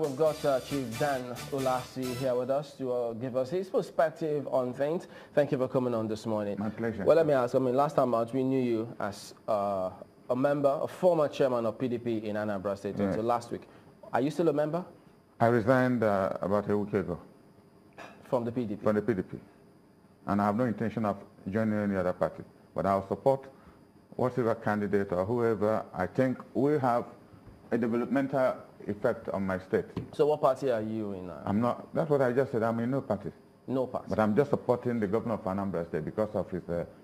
We've got Chief Dan Ulasi here with us to give us his perspective on things. Thank you for coming on this morning. My pleasure. Well, let me ask, last time out, we knew you as a member, a former chairman of PDP in Anambra State until last week. Are you still a member? I resigned about a week ago. From the PDP? From the PDP. And I have no intention of joining any other party. But I'll support whatever candidate or whoever I think will have a developmental effect on my state. So what party are you in? I'm not, that's what I just said, I'm in no party. No party? But I'm just supporting the governor of Anambra State because of his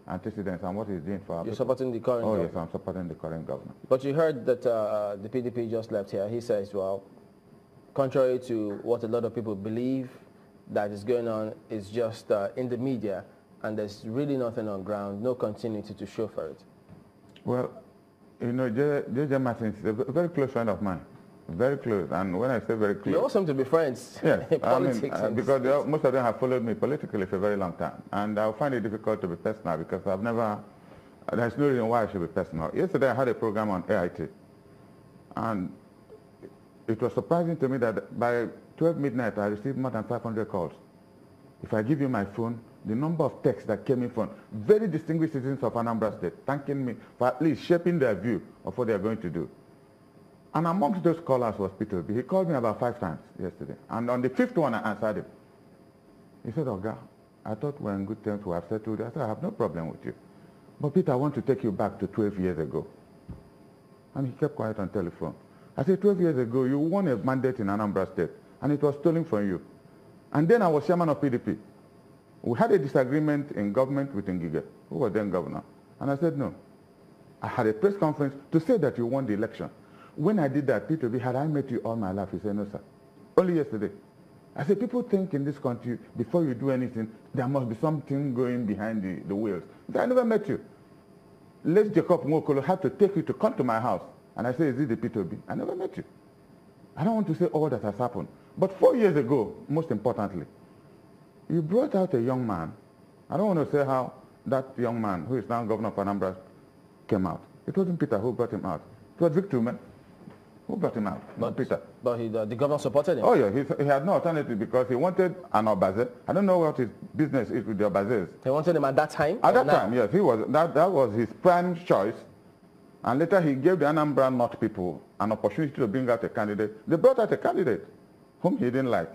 antecedents and what he's doing for our You're people. supporting the current governor? Yes, I'm supporting the current governor. But you heard that the PDP just left here. He says, well, contrary to what a lot of people believe that is going on, is just in the media, and there's really nothing on ground, no continuity to show for it. Well, you know, J.J. Martin is a very close friend of mine. Very close, and when I say very close... You all seem to be friends. Yes, in politics. Because most of them have followed me politically for a very long time. And I find it difficult to be personal because I've never... There's no reason why I should be personal. Yesterday I had a program on AIT. And it was surprising to me that by 12 midnight I received more than 500 calls. If I give you my phone, the number of texts that came in from very distinguished citizens of Anambra State thanking me for at least shaping their view of what they're going to do. And amongst those callers was Peter Obi. He called me about 5 times yesterday. And on the 5th one, I answered him. He said, Oga, I thought we're in good terms, we have settled. I said, I have no problem with you. But Peter, I want to take you back to 12 years ago. And he kept quiet on telephone. I said, 12 years ago, you won a mandate in Anambra State, and it was stolen from you. And then I was chairman of PDP. We had a disagreement in government with Ngige, who was then governor. And I said, no. I had a press conference to say that you won the election. When I did that, Peter B, had I met you all my life? He said, no, sir. Only yesterday. I said, people think in this country, before you do anything, there must be something going behind the wheels. He said, I never met you. Les Jacob Nwokolo had to take you to come to my house. And I said, is it the Peter B? I never met you. I don't want to say all that has happened. But 4 years ago, most importantly, you brought out a young man. I don't want to say how that young man, who is now governor of Anambra, came out. It wasn't Peter who brought him out. It was Victor Man who brought him out, not Peter. But the governor supported him? Oh, yeah. He had no alternative because he wanted an Obaze. I don't know what his business is with the Obazes. He wanted him at that time? At that time, yes. He was, that was his prime choice. And later he gave the Anambra North people an opportunity to bring out a candidate. They brought out a candidate whom he didn't like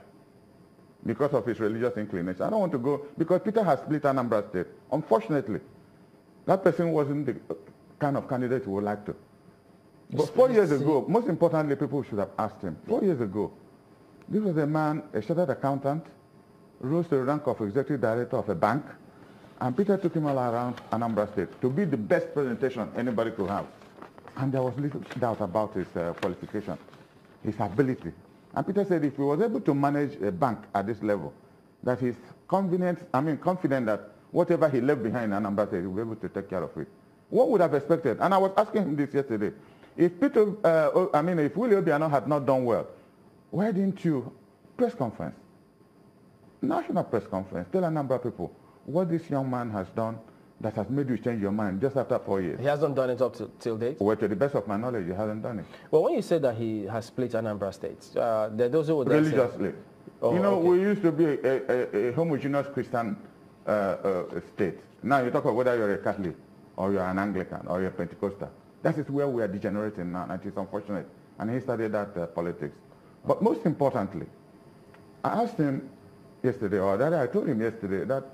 because of his religious inclination. I don't want to go, because Peter has split Anambra State. Unfortunately, that person wasn't the kind of candidate we would like to. But 4 years ago, most importantly, people should have asked him. 4 years ago, this was a man, a chartered accountant, rose to the rank of executive director of a bank, and Peter took him all around Anambra State to be the best presentation anybody could have. And there was little doubt about his qualification, his ability. And Peter said if he was able to manage a bank at this level, that he's confident that whatever he left behind in Anambra State, he'll be able to take care of it. One would have expected, and I was asking him this yesterday, if if Willie Obiano had not done well, why didn't you press conference, national press conference, tell a number of people what this young man has done that has made you change your mind just after 4 years? He hasn't done it up till date? Well, to the best of my knowledge, he hasn't done it. Well, when you say that he has split Anambra State, there are those who would religiously. Oh, you know, okay. We used to be a homogeneous Christian state. Now you talk about whether you're a Catholic or you're an Anglican or you're a Pentecostal. That is where we are degenerating now, and it's unfortunate. And he studied that politics. But most importantly, I asked him yesterday, or rather I told him yesterday, that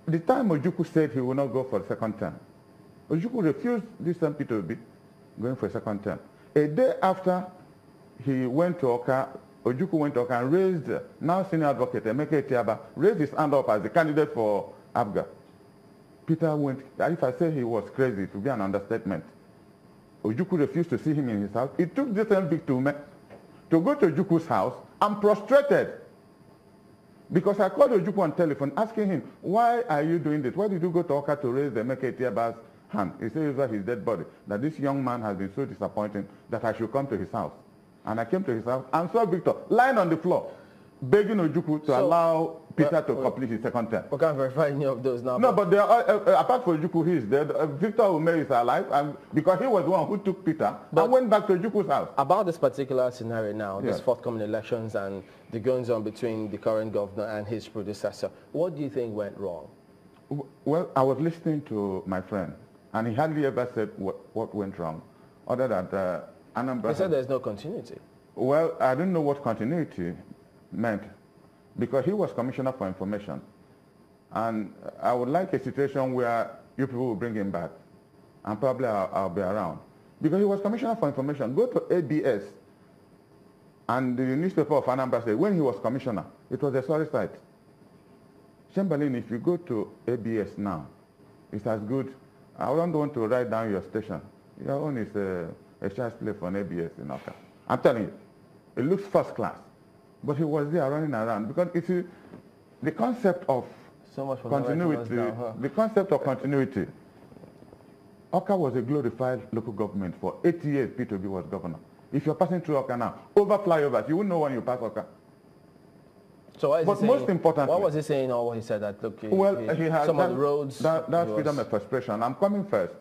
the time Ojukwu said he will not go for a second term, Ojukwu refused this time Peter Obi going for a second term. A day after he went to Oka, Ojukwu went to Oka and raised, now senior advocate Emeka Etiaba, raised his hand up as the candidate for ABGA. Peter went, if I say he was crazy, it would be an understatement. Ojukwu refused to see him in his house. It took this same Victor to go to Ojukwu's house and prostrated. Because I called Ojukwu on telephone asking him, why are you doing this? Why did you go to Oka to raise the Emeka Etiaba's hand? He said over his dead body, that this young man has been so disappointing that I should come to his house. And I came to his house and saw Victor lying on the floor, begging Ojukwu to allow Peter to complete his second term. We can't verify any of those now. No, but they are, apart from Ojukwu, he is dead. Victor Ume is alive, and because he was the one who took Peter and went back to Ojukwu's house. About this particular scenario now, these forthcoming elections and the goings on between the current governor and his predecessor, what do you think went wrong? Well, I was listening to my friend, and he hardly ever said what went wrong, other than Anambra. He said there's no continuity. Well, I don't know what continuity meant, because he was Commissioner for Information. And I would like a situation where you people will bring him back, and probably I'll be around. Because he was Commissioner for Information. Go to ABS, and the newspaper of Anambra said, when he was Commissioner, it was a sorry sight. Chamberlain, if you go to ABS now, it's as good. I don't want to write down your station. Your own is a child's play for an ABS in Oka. I'm telling you, it looks first class. But he was there running around because it's the concept of continuity. The concept of continuity. Oka was a glorified local government for 8 years. P2B was governor. If you're passing through Oka now, over flyovers, you wouldn't know when you pass Oka. So what is but he saying? Most importantly, what was he saying, or what he said that look? He had some of the roads. That's freedom of expression. I'm coming first.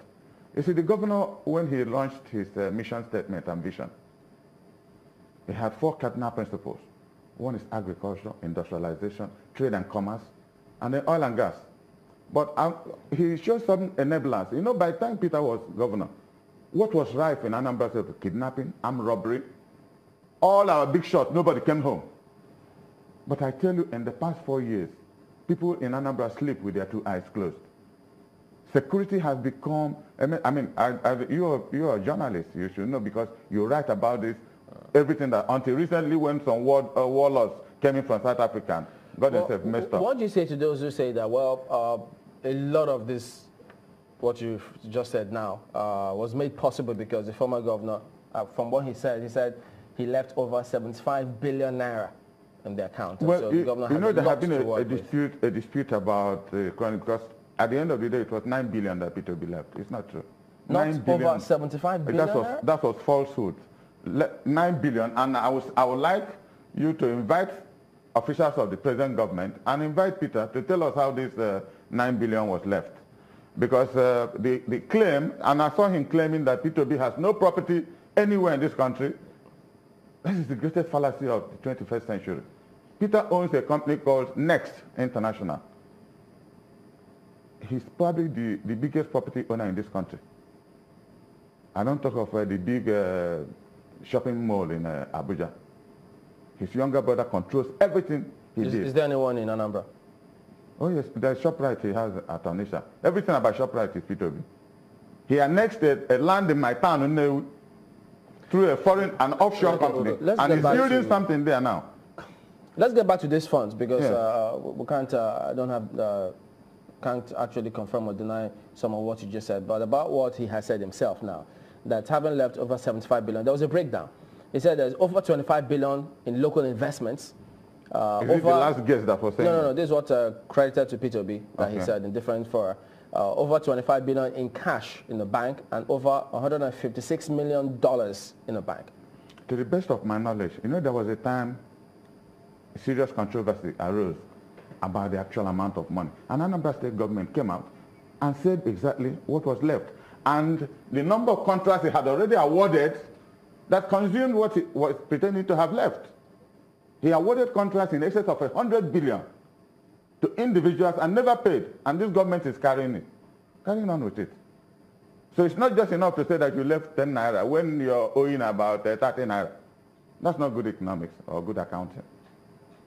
You see, the governor, when he launched his mission statement and vision, he had 4 cardinal principles. One is agriculture, industrialization, trade and commerce, and then oil and gas. But he showed some enablers. You know, by the time Peter was governor, what was rife in Anambra State? Kidnapping, armed robbery, all our big shots, nobody came home. But I tell you, in the past 4 years, people in Anambra sleep with their 2 eyes closed. Security has become, you're a journalist, you should know, because you write about this, everything that, until recently when some warlords came in from South Africa and got themselves messed up. What do you say to those who say that, well, a lot of this, what you've just said now, was made possible because the former governor, from what he said he left over 75 billion naira in the account. Well, so you know, there had been a dispute about the current, because at the end of the day, it was 9 billion that P2B left. It's not true. Not 9 billion. Over 75 billion? That was falsehood. 9 billion, and I would like you to invite officials of the present government and invite Peter to tell us how this 9 billion was left. Because the claim, and I saw him claiming that P2B has no property anywhere in this country. This is the greatest fallacy of the 21st century. Peter owns a company called Next International. He's probably the biggest property owner in this country. I don't talk of the big shopping mall in Abuja. His younger brother controls everything he did. Is there anyone in Anambra? Oh yes, there's ShopRite he has at Onitsha. Everything about ShopRite is P2B. He annexed a land in my town through an offshore company, and he's building something there now. Let's get back to these funds, because we can't, can't actually confirm or deny some of what you just said, but about what he has said himself now, that having left over 75 billion, there was a breakdown. He said there's over 25 billion in local investments. Is it the last guess that was saying? No, this is what credited to P2B that he said in different fora. Over 25 billion in cash in the bank and over $156 million in the bank. To the best of my knowledge, you know, there was a time serious controversy arose about the actual amount of money. And Anambra State government came out and said exactly what was left. And the number of contracts he had already awarded that consumed what he was pretending to have left. He awarded contracts in excess of 100 billion to individuals and never paid. And this government is carrying on with it. So it's not just enough to say that you left 10 naira when you're owing about 30 naira. That's not good economics or good accounting.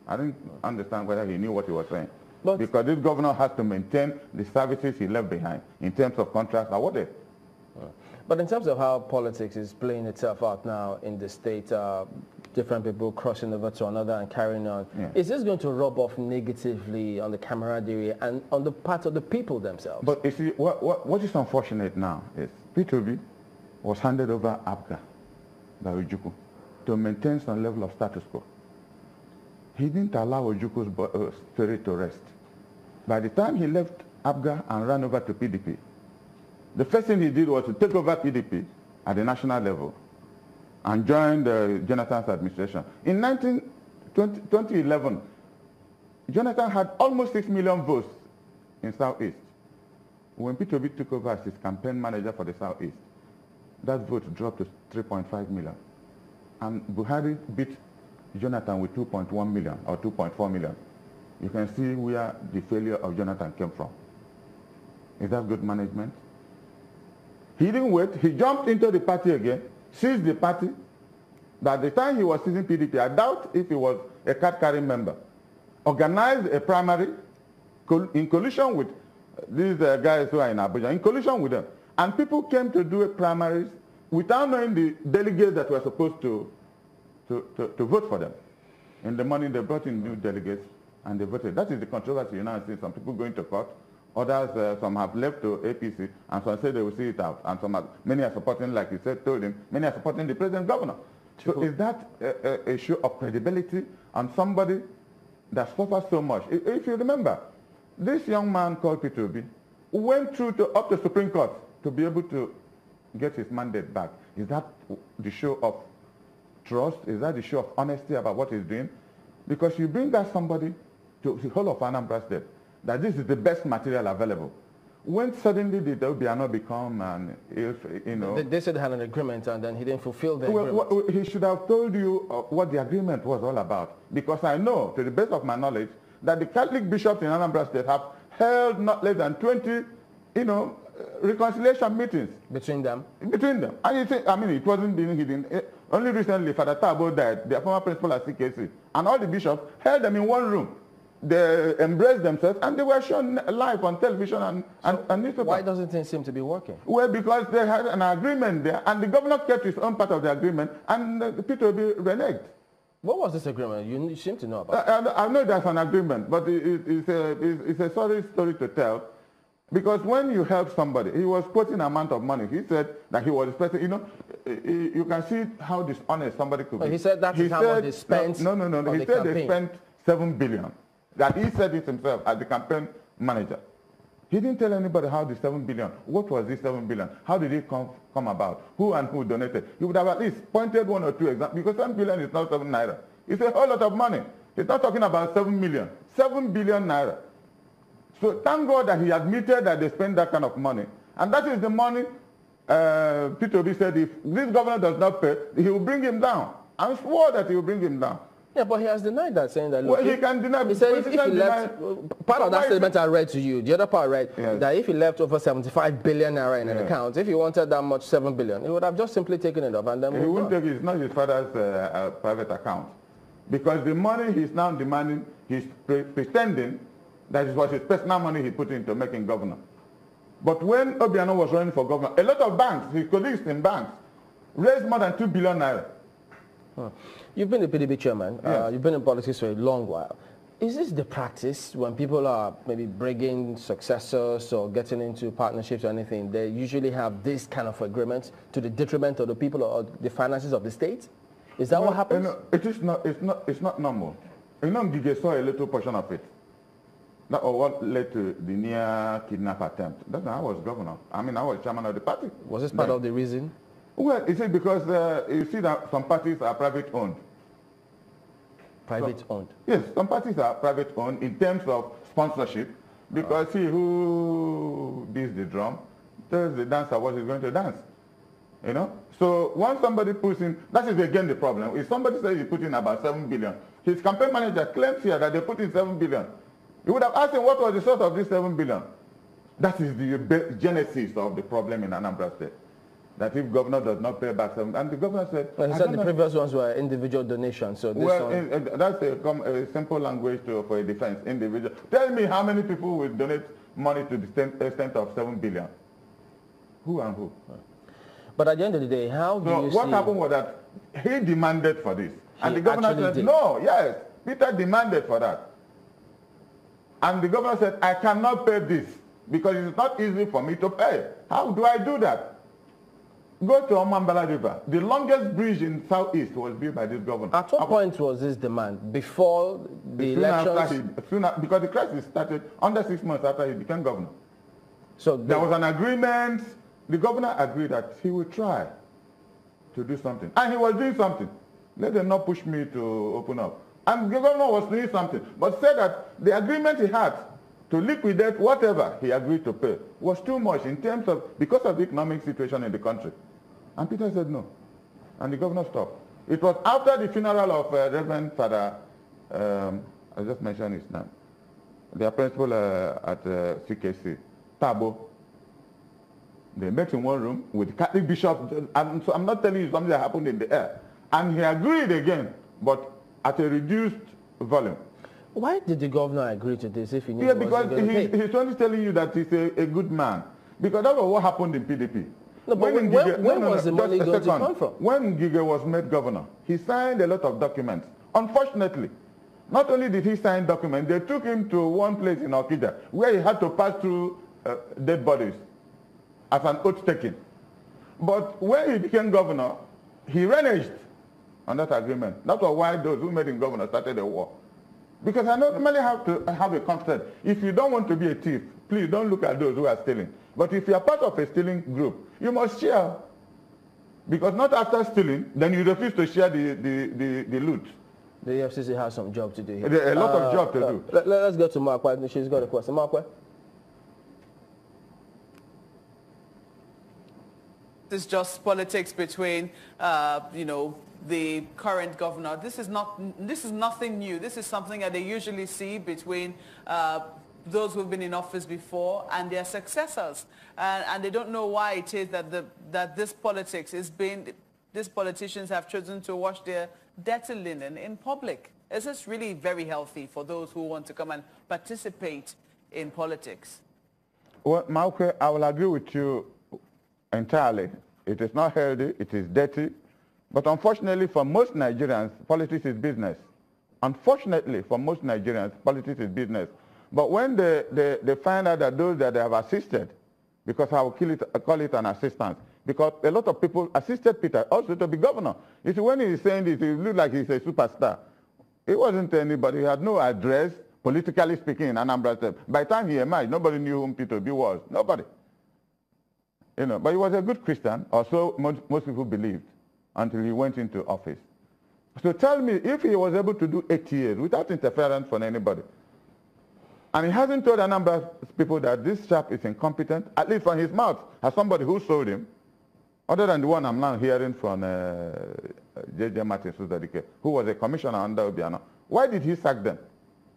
I didn't understand whether he knew what he was saying. But because this governor has to maintain the services he left behind in terms of contracts awarded. But in terms of how politics is playing itself out now in the state, different people crossing over to another and carrying on, is this going to rub off negatively on the camaraderie and on the part of the people themselves? But you see, what is unfortunate now is P2B was handed over APGA by Ojukwu to maintain some level of status quo. He didn't allow Ojukwu's spirit to rest. By the time he left APGA and ran over to PDP, the first thing he did was to take over PDP at the national level and join Jonathan's administration. In 2011, Jonathan had almost 6 million votes in Southeast. When Peter Obi took over as his campaign manager for the Southeast, that vote dropped to 3.5 million. And Buhari beat Jonathan with 2.1 million or 2.4 million. You can see where the failure of Jonathan came from. Is that good management? He didn't wait. He jumped into the party again, seized the party. By the time he was seizing PDP, I doubt if he was a card-carrying member. Organized a primary in collusion with these guys who are in Abuja, in collusion with them. And people came to do a primaries without knowing the delegates that were supposed to vote for them. In the morning, they brought in new delegates and they voted. That is the controversy you now see. Some people going to court. Others, some have left to APC, and some say they will see it out. And many are supporting, like you said, told him, many are supporting the president governor. So is that a show of credibility on somebody that suffers so much? If you remember, this young man called Peter Obi went through up to Supreme Court to be able to get his mandate back. Is that the show of trust? Is that the show of honesty about what he's doing? Because you bring back somebody to the whole of Anambra State, that this is the best material available. When suddenly did Obiano become They said they had an agreement and then he didn't fulfill the agreement. Well, he should have told you what the agreement was all about. Because I know, to the best of my knowledge, that the Catholic bishops in Anambra State have held not less than 20, reconciliation meetings. Between them? Between them. And you think, it wasn't being hidden. Only recently, Father Tabo died, the former principal at CKC, and all the bishops held them in one room. They embraced themselves and they were shown live on television and newspaper. Why doesn't it seem to be working? Well, because they had an agreement there and the governor kept his own part of the agreement and Peter Obi reneged. What was this agreement? You seem to know about it. I know there's an agreement, but it's a sorry story to tell. Because when you help somebody, he was quoting an amount of money. He said that he was expecting, you can see how dishonest somebody could be. He said that is how much they spent. No. He said they spent 7 billion. That he said it himself as the campaign manager. He didn't tell anybody how the 7 billion, what was this 7 billion? How did it come about? Who and who donated? He would have at least pointed one or two examples, because 7 billion is not 7 naira. It's a whole lot of money. He's not talking about 7 million, 7 billion naira. So thank God that he admitted that they spent that kind of money. And that is the money Peter Obi said if this governor does not pay, he will bring him down. I swore that he will bring him down. Yeah, but he has denied that, saying that. Look, well, he can deny. He said if he left, part of that statement I read to you, the other part I read, yes, that if he left over 75 billion naira in an account, if he wanted that much 7 billion, he would have just simply taken it off and then he wouldn't take it. It's not his father's private account. Because the money he's now demanding, he's pretending that it was his personal money he put into making governor. But when Obiano was running for governor, a lot of banks, his colleagues in banks, raised more than 2 billion naira. Huh. You've been the PDP chairman. Yes. You've been in politics for a long while. Is this the practice when people are maybe bringing successors or getting into partnerships or anything? They usually have this kind of agreements to the detriment of the people or the finances of the state? Is that what happens? It is not. It's not normal. Gige saw a little portion of it. That was what led to the near kidnap attempt. That's how I was governor. I was chairman of the party. Was this part of the reason? Well, is it because you see that some parties are private owned? Private owned? Yes, some parties are private owned in terms of sponsorship, because see who beats the drum, tells the dancer what he's going to dance. So once somebody puts in, that is again the problem. If somebody says he put in about 7 billion, his campaign manager claims here that they put in 7 billion. You would have asked him what was the source of this 7 billion. That is the genesis of the problem in Anambra State. That if governor does not pay back 7, and the governor said... Well, he said the previous ones were individual donations, so this one... That's a simple language for a defense, individual. Tell me how many people will donate money to the extent of 7 billion? Who and who? But at the end of the day, how do you see... What happened was that he demanded for this. And the governor said, no, yes, Peter demanded for that. And the governor said, I cannot pay this because it's not easy for me to pay. How do I do that? Go to Omambala River. The longest bridge in Southeast was built by this governor. At what point was this demand? Before the elections? Because the crisis started under 6 months after he became governor. So there was an agreement. The governor agreed that he would try to do something. And he was doing something. Let them not push me to open up. And the governor was doing something, but said that the agreement he had to liquidate whatever he agreed to pay was too much in terms of, because of the economic situation in the country. And Peter said no. And the governor stopped. It was after the funeral of Reverend Father, I just mentioned his name, their principal at CKC, Tabo. They met in one room with Catholic bishop, and so I'm not telling you something that happened in the air. And he agreed again, but at a reduced volume. Why did the governor agree to this if he knew? Yeah, because he's only telling you that he's a good man. Because that was what happened in PDP. No, but when was the money going to come from? When Ngige was made governor, he signed a lot of documents. Unfortunately, not only did he sign documents, they took him to one place in Okija where he had to pass through dead bodies as an oath taking. But when he became governor, he reneged on that agreement. That was why those who made him governor started a war. Because I normally have to have a concept. If you don't want to be a thief, please don't look at those who are stealing. But if you are part of a stealing group, you must share. Because not after stealing, then you refuse to share the loot. The EFCC has some job to do here. A lot of job to do. Let's go to Markwa. She's got a question. Markwa? This is just politics between, the current governor. This is nothing new. This is something that they usually see between those who've been in office before and their successors, and they don't know why it is that this politics is being. These politicians have chosen to wash their dirty linen in public. Is this really very healthy for those who want to come and participate in politics? Well, Mauke, I will agree with you entirely. It is not healthy, it is dirty. But unfortunately for most Nigerians, politics is business. Unfortunately for most Nigerians, politics is business. But when they find out that those that they have assisted, because I will call it an assistance, because a lot of people assisted Peter also to be governor. You see, when he's saying this, it looks like he's a superstar. It wasn't anybody. He had no address, politically speaking, in Anambra State. By the time he emerged, nobody knew whom Peter Obi was. Nobody. But he was a good Christian, or so most people believed, until he went into office. So tell me, if he was able to do 8 years without interference from anybody, and he hasn't told a number of people that this chap is incompetent, at least from his mouth, as somebody who sold him, other than the one I'm now hearing from J.J. Martin Suzadike, who was a commissioner under Obiano. Why did he sack them?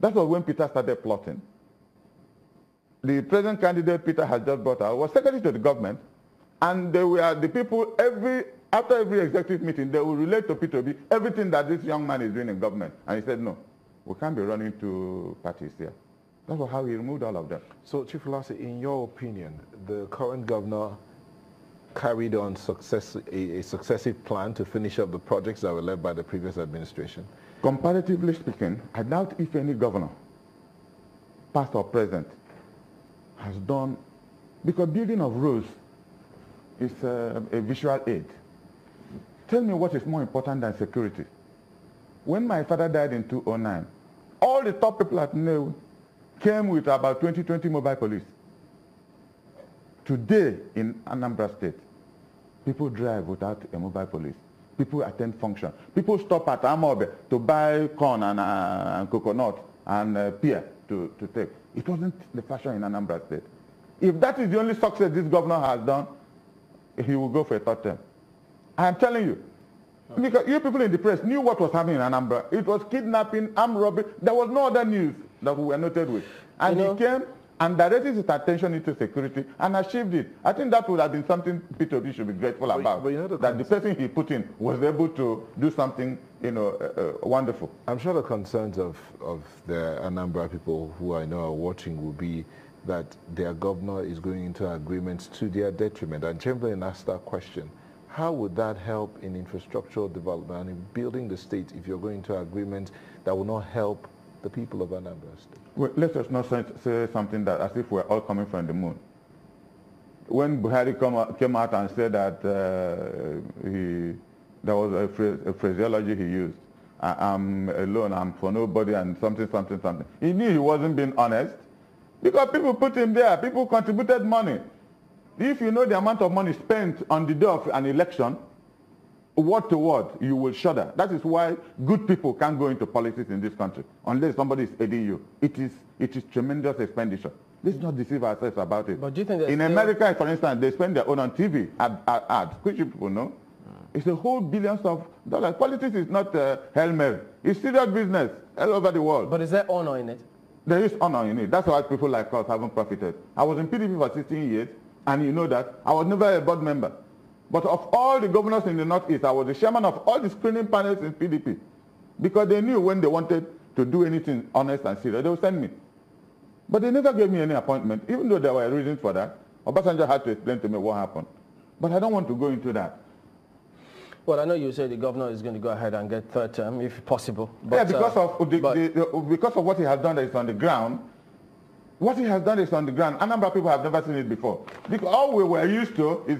That was when Peter started plotting. The present candidate Peter has just brought out was secretary to the government, and they were the people, after every executive meeting, they will relate to Peter Obi everything that this young man is doing in government. And he said, no, we can't be running two parties here. That's how he removed all of them. So, Chief Olasey, in your opinion, the current governor carried on a successive plan to finish up the projects that were led by the previous administration? Comparatively speaking, I doubt if any governor, past or present, has done, because building of roads is a visual aid. Tell me what is more important than security. When my father died in 2009, all the top people at NEU came with about 20 mobile police. Today in Anambra State, people drive without a mobile police. People attend function. People stop at Amobe to buy corn and coconut and pear to take. It wasn't the fashion in Anambra State. If that is the only success this governor has done, he will go for a third term. I am telling you. Because you people in the press knew what was happening in Anambra. It was kidnapping, armed robbery. There was no other news that we were noted with. And he came and directed his attention into security and achieved it. I think that would have been something Peter Obi should be grateful about. But that the person he put in was able to do something, wonderful. I'm sure the concerns of the Anambra people who I know are watching will be that their governor is going into agreements to their detriment. And Chamberlain asked that question. How would that help in infrastructural development and in building the state if you're going to agreements that will not help the people of Anambra State? Well, let us not say something that as if we're all coming from the moon. When Buhari came out and said that there was a phraseology he used, I'm alone, I'm for nobody, and something. He knew he wasn't being honest because people put him there, people contributed money. If you know the amount of money spent on the day of an election, word to word, you will shudder. That is why good people can't go into politics in this country unless somebody is aiding you. It is tremendous expenditure. Let's not deceive ourselves about it. But do you think in America, for instance, they spend their own on TV ads, which people know. It's a whole billions of dollars. Politics is not Hail Mary. It's serious business all over the world. But is there honor in it? There is honor in it. That's why people like us haven't profited. I was in PDP for 16 years, and you know that. I was never a board member. But of all the governors in the Northeast, I was the chairman of all the screening panels in PDP. Because they knew when they wanted to do anything honest and serious, they would send me. But they never gave me any appointment, even though there were reasons for that. Obasanjo had to explain to me what happened. But I don't want to go into that. Well, I know you said the governor is going to go ahead and get third term, if possible. But, yeah, because of what he has done that is on the ground. What he has done is on the ground. A number of people have never seen it before. Because all we were used to is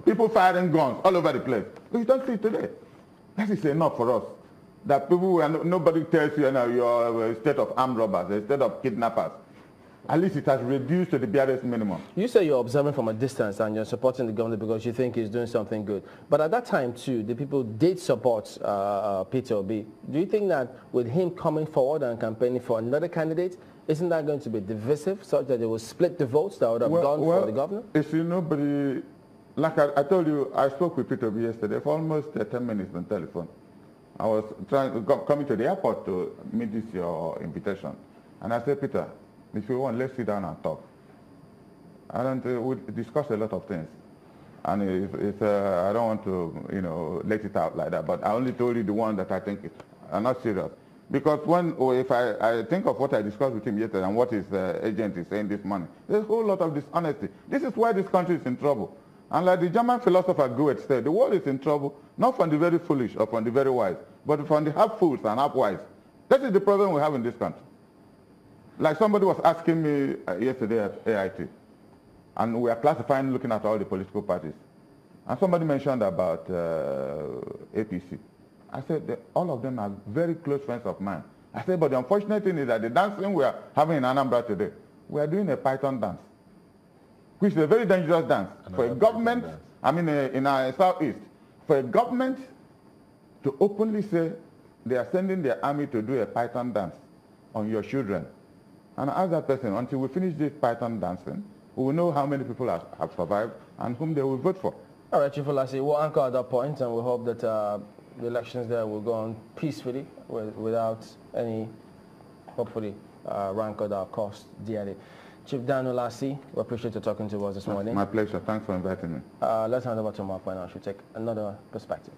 people firing guns all over the place. But you don't see it today. That is enough for us. That people, nobody tells you, you're a state of armed robbers, a state of kidnappers. At least it has reduced to the barest minimum. You say you're observing from a distance and you're supporting the government because you think he's doing something good. But at that time, too, the people did support Peter Obi. Do you think that with him coming forward and campaigning for another candidate, isn't that going to be divisive, such that they will split the votes that would have gone for the governor? Nobody, like I told you, I spoke with Peter Obi yesterday for almost 10 minutes on telephone. I was coming to the airport to meet your invitation. And I said, Peter, if you want, let's sit down and talk. And we discuss a lot of things. And I don't want to, let it out like that. But I only told you the one that I think are not serious. Because if I think of what I discussed with him yesterday and what his agent is saying this morning, there's a whole lot of dishonesty. This is why this country is in trouble. And like the German philosopher Goethe said, the world is in trouble, not from the very foolish or from the very wise, but from the half fools and half wise. That is the problem we have in this country. Like somebody was asking me yesterday at AIT, and we are classifying, looking at all the political parties. And somebody mentioned about APC. I said that all of them are very close friends of mine. I said, but the unfortunate thing is that the dancing we are having in Anambra today, we are doing a python dance, which is a very dangerous dance. For a government, in our southeast, for a government to openly say they are sending their army to do a python dance on your children. And I asked that person, until we finish this python dancing, we will know how many people have survived and whom they will vote for. All right, Chief Olassie, we'll anchor at that point, and we hope that the elections there will go on peacefully without any, hopefully, rancor that cost dearly. Chief Dan Olassie, we appreciate you talking to us this morning. My pleasure. Thanks for inviting me. Let's hand over to Mark now. She'll take another perspective.